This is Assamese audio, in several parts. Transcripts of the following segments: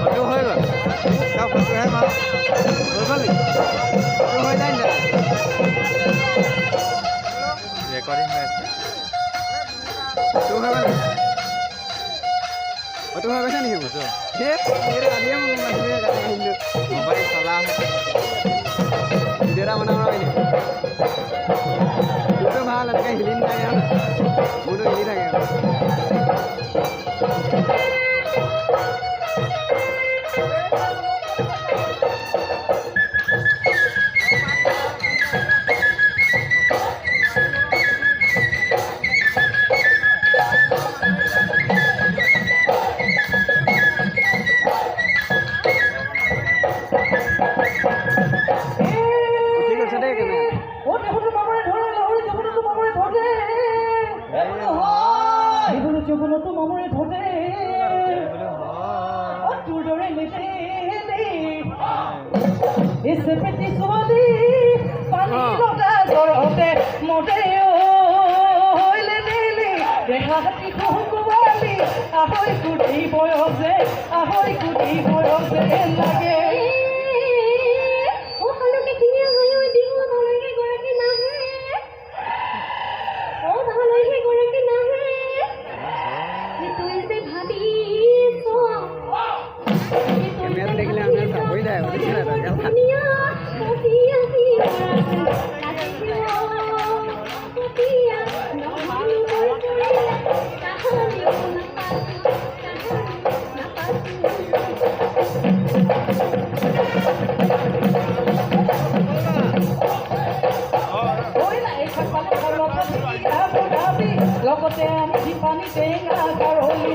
ফটো হৈ গ'ল তাৰ ফটোহে মাৰ হৈ গ'ল ফটো হৈ যায় নে ৰেকৰ্ডিং হৈ আছে ফটো হৈ গ'ল ফটো হৈ গৈছে নেকি ফটো আজিয়ে মোক আহিলোঁ মোবাইল চলা ভিডিঅ' এটা বনাব ফটো ভাল এনেকৈ হিলি নাথাকে আৰু মোৰতো হিলি থাকে জীৱনতো মামৰে ধৰে তোৰ দৰে নেতে পেটি ছোৱালী পানী লগা জ্বৰতে মৰে দেহা হাতী কোবালি আহৈ কোটি বয়সে লাগে লগতে আমি পানী টেঙা গাৰলি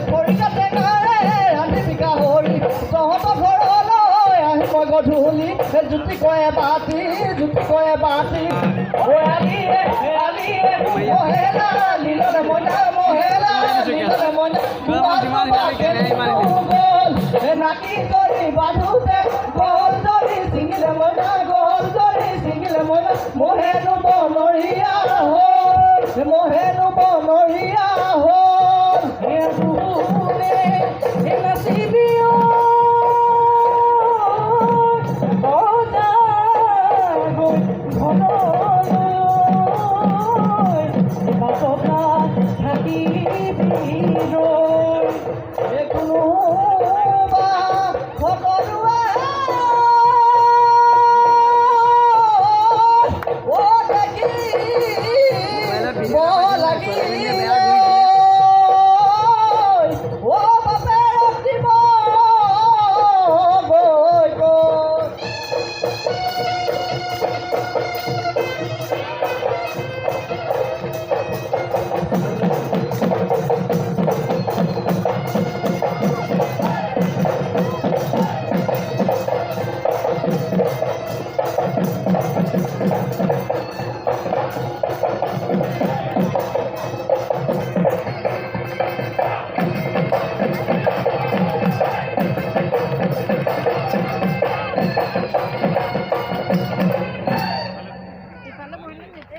খৰিকা টেঙাৰে ৰান্ধি গাহৰি তহঁতৰ ঘৰলৈ আহিব গধূলি জুতি কয় বাতি মহেলা লীলৰে মইনা নাতি ধৰি বান্ধোতে গল ধৰি ছিঙিলে মইনা মহেনো বনৰীয়া হ'ল নাচিবি লাগি